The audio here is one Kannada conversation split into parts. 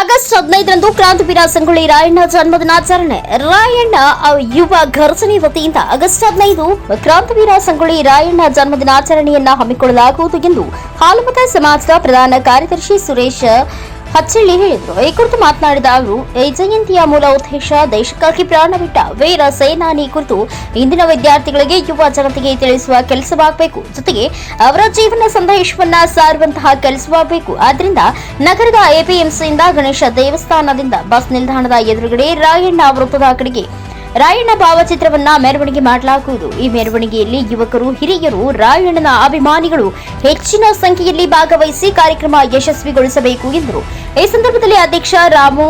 ಆಗಸ್ಟ್ 15ರಂದು ಕ್ರಾಂತಿವೀರ ಸಂಗೊಳ್ಳಿ ರಾಯಣ್ಣ ಜನ್ಮದಿನಾಚರಣೆ. ರಾಯಣ್ಣ ಯುವ ಘರ್ಷಣೆ ವತಿಯಿಂದ ಆಗಸ್ಟ್ 15 ಕ್ರಾಂತಿವೀರ ಸಂಗೊಳ್ಳಿ ರಾಯಣ್ಣ ಜನ್ಮದಿನಾಚರಣೆಯನ್ನ ಹಮ್ಮಿಕೊಳ್ಳಲಾಗುವುದು ಎಂದು ಹಾಲುಮತ ಸಮಾಜದ ಪ್ರಧಾನ ಕಾರ್ಯದರ್ಶಿ ಸುರೇಶ್ ಹಚ್ಚಳ್ಳಿ ಹೇಳಿದರು. ಈ ಕುರಿತು ಮಾತನಾಡಿದ ಅವರು, ಈ ಜಯಂತಿಯ ಮೂಲ ಉದ್ದೇಶ ದೇಶಕ್ಕಾಗಿ ಪ್ರಾಣ ಬಿಟ್ಟ ವೀರ ಸೇನಾನಿ ಕುರಿತು ಇಂದಿನ ವಿದ್ಯಾರ್ಥಿಗಳಿಗೆ, ಯುವ ಜನತೆಗೆ ತಿಳಿಸುವ ಕೆಲಸವಾಗಬೇಕು. ಜೊತೆಗೆ ಅವರ ಜೀವನ ಸಂದೇಶವನ್ನ ಸಾರುವಂತಹ ಕೆಲಸವಾಗಬೇಕು. ಆದ್ದರಿಂದ ನಗರದ ಎಪಿಎಂಸಿಯಿಂದ ಗಣೇಶ ದೇವಸ್ಥಾನದಿಂದ ಬಸ್ ನಿಲ್ದಾಣದ ಎದುರುಗಡೆ ರಾಯಣ್ಣ ವೃತ್ತದ ಕಡೆಗೆ ರಾಯಣ್ಣ ಭಾವಚಿತ್ರವನ್ನ ಮೆರವಣಿಗೆ ಮಾಡಲಾಗುವುದು. ಈ ಮೆರವಣಿಗೆಯಲ್ಲಿ ಯುವಕರು, ಹಿರಿಯರು, ರಾಯಣ್ಣನ ಅಭಿಮಾನಿಗಳು ಹೆಚ್ಚಿನ ಸಂಖ್ಯೆಯಲ್ಲಿ ಭಾಗವಹಿಸಿ ಕಾರ್ಯಕ್ರಮ ಯಶಸ್ವಿಗೊಳಿಸಬೇಕು ಎಂದರು. ಈ ಸಂದರ್ಭದಲ್ಲಿ ಅಧ್ಯಕ್ಷ ರಾಮು,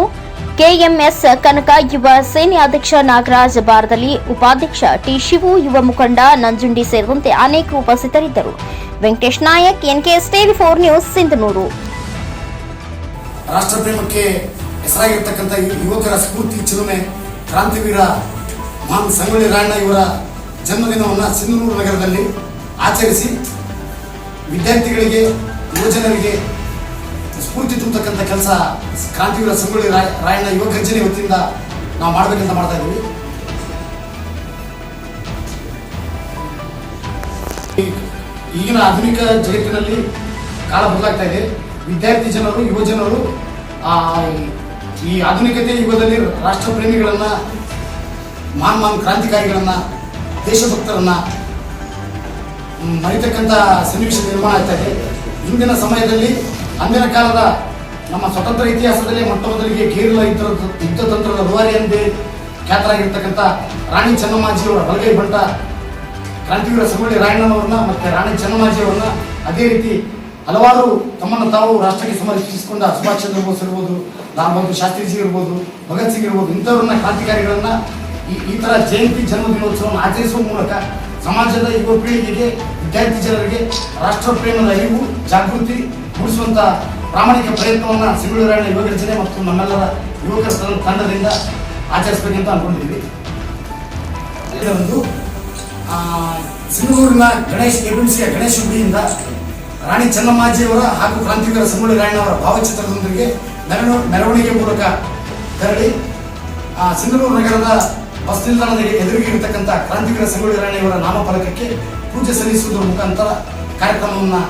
ಕೆಎಂಎಸ್ ಕನಕ, ಯುವ ಸೇನೆ ಅಧ್ಯಕ್ಷ ನಾಗರಾಜ್ ಬಾರದಲ್ಲಿ, ಉಪಾಧ್ಯಕ್ಷ ಟಿ ಶಿವು, ಯುವ ಮುಖಂಡ ನಂಜುಂಡಿ ಸೇರಿದಂತೆ ಅನೇಕರು ಉಪಸ್ಥಿತರಿದ್ದರು. Venkatesh Nayak, NKS TV 4 news, Sindhanur. ರಾಷ್ಟ್ರಪ್ರೇಮಕ್ಕೆ ಹೆಸರಾಗಿರ್ತಕ್ಕಂಥ ಯುವಕರ ಸ್ಫೂರ್ತಿ ಚಿಲುಮೆ ಕ್ರಾಂತಿವೀರ ಮಹಾನ್ ಸಂಗೊಳ್ಳಿ ರಾಯಣ್ಣ ಇವರ ಜನ್ಮದಿನವನ್ನು ಸಿಂಧನೂರು ನಗರದಲ್ಲಿ ಆಚರಿಸಿ ವಿದ್ಯಾರ್ಥಿಗಳಿಗೆ, ಯುವಜನರಿಗೆ ಸ್ಫೂರ್ತಿ ತುಂಬತಕ್ಕಂಥ ಕೆಲಸ ಕ್ರಾಂತಿವೀರ ಸಂಗೊಳ್ಳಿ ರಾಯಣ್ಣ ಯುವ ಗರ್ಜನೆ ವತಿಯಿಂದ ನಾವು ಮಾಡಬೇಕಂತ ಮಾಡ್ತಾ ಇದ್ದೀವಿ. ಈಗಿನ ಆಧುನಿಕ ಜಗತ್ತಿನಲ್ಲಿ ಕಾಲ ಬದಲಾಗ್ತಾ ಇದೆ. ವಿದ್ಯಾರ್ಥಿ ಜನರು, ಯುವಜನರು ಈ ಆಧುನಿಕತೆ ಯುಗದಲ್ಲಿ ರಾಷ್ಟ್ರಪ್ರೇಮಿಗಳನ್ನ, ಮಹಾನ್ ಕ್ರಾಂತಿಕಾರಿಗಳನ್ನ, ದೇಶಭಕ್ತರನ್ನ ಮರಿತಕ್ಕಂಥ ಸನ್ನಿವೇಶ ನಿರ್ಮಾಣ ಆಗ್ತಾ ಇದೆ. ಇಂದಿನ ಸಮಯದಲ್ಲಿ ಅಂದಿನ ಕಾಲದ ನಮ್ಮ ಸ್ವತಂತ್ರ ಇತಿಹಾಸದಲ್ಲಿ ಮೊಟ್ಟ ಮೊದಲಿಗೆ ಕೇರಳ ಯುದ್ಧ ತಂತ್ರದ ರೂವಾರಿ ಎಂದೇ ಖ್ಯಾತರಾಗಿರ್ತಕ್ಕಂಥ ರಾಣಿ ಚೆನ್ನಮ್ಮಾಜಿಯವರ ಬಲಗೈ ಬಂಟ ಕ್ರಾಂತಿವೀರ ಸಂಗೊಳ್ಳಿ ರಾಯಣ್ಣನವ್ರನ್ನ ಮತ್ತೆ ರಾಣಿ ಚೆನ್ನಮ್ಮಾಜಿಯವರನ್ನ, ಅದೇ ರೀತಿ ಹಲವಾರು ತಮ್ಮನ್ನು ತಾವು ರಾಷ್ಟ್ರಕ್ಕೆ ಸಮರ್ಪಿಸಿಕೊಂಡ ಸುಭಾಷ್ ಚಂದ್ರ ಬೋಸ್ ಇರ್ಬೋದು, ಲಾಲ್ ಬಹದ್ದೂರ್ ಶಾಸ್ತ್ರಿಜಿ ಇರ್ಬೋದು, ಭಗತ್ ಸಿಂಗ್ ಇರ್ಬೋದು, ಇಂಥವ್ರನ್ನ ಕ್ರಾಂತಿಕಾರಿಗಳನ್ನ ಈ ಥರ ಜಯಂತಿ ಜನ್ಮದಿನೋತ್ಸವವನ್ನು ಆಚರಿಸುವ ಮೂಲಕ ಸಮಾಜದ ಯುವ ಪೀಳಿಗೆಗೆ, ವಿದ್ಯಾರ್ಥಿ ಜನರಿಗೆ ರಾಷ್ಟ್ರಪ್ರೇಮದ ಅರಿವು, ಜಾಗೃತಿ ಮೂಡಿಸುವಂಥ ಪ್ರಾಮಾಣಿಕ ಪ್ರಯತ್ನವನ್ನು ಸಂಗೊಳ್ಳಿ ರಾಯಣ್ಣ ಯುವ ಗರ್ಜನೆ ಮತ್ತು ನಮ್ಮೆಲ್ಲರ ಯುವಕರ ತಂಡದಿಂದ ಆಚರಿಸಬೇಕಂತ ಅನ್ಕೊಂಡಿದ್ದೀವಿ. ಇದೊಂದು ಸಿಂಧನೂರಿನ ಎಪಿಎಂಸಿಯ ಗಣೇಶ ಗುಡಿಯಿಂದ ರಾಣಿ ಚೆನ್ನಮ್ಮಾಜಿಯವರ ಹಾಗೂ ಕ್ರಾಂತಿವೀರ ಸಂಗೊಳ್ಳಿ ರಾಯಣ್ಣ ಅವರ ಭಾವಚಿತ್ರದೊಂದಿಗೆ ಮೆರವಣಿಗೆ ಮೂಲಕ ತೆರಳಿ ಸಿಂಧನೂರು ನಗರದ ಬಸ್ ನಿಲ್ದಾಣದ ಎದುರಿಗೆ ಇರತಕ್ಕಂಥ ಕ್ರಾಂತಿವೀರ ಸಂಗೊಳ್ಳಿ ರಾಯಣ್ಣ ಇವರ ನಾಮಫಲಕಕ್ಕೆ ಪೂಜೆ ಸಲ್ಲಿಸುವುದರ ಮುಖಾಂತರ ಕಾರ್ಯಕ್ರಮವನ್ನು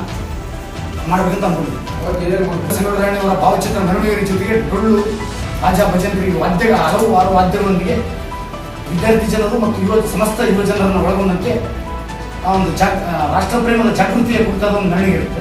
ಮಾಡಬೇಕಂತ ಅನ್ಕೊಂಡಿದ್ವಿ. ಸಂಗೊಳ್ಳಿ ರಾಯಣ್ಣ ಅವರ ಭಾವಚಿತ್ರ ಮೆರವಣಿಗೆ ಜೊತೆಗೆ ಡೊಳ್ಳು, ರಾಜಾ ಭಜಂತ್ರಿ, ಹಲವಾರು ವಾದ್ಯಗಳೊಂದಿಗೆ ವಿದ್ಯಾರ್ಥಿ ಜನರು ಮತ್ತು ಸಮಸ್ತ ಯುವ ಜನರನ್ನು ಒಳಗೊಂಡಂತೆ ಒಂದು ರಾಷ್ಟ್ರಪ್ರೇಮದ ಜಾಗೃತಿಯ ಕುರಿತಾದ ಒಂದು ಮೆರವಣಿಗೆ ಇರುತ್ತೆ.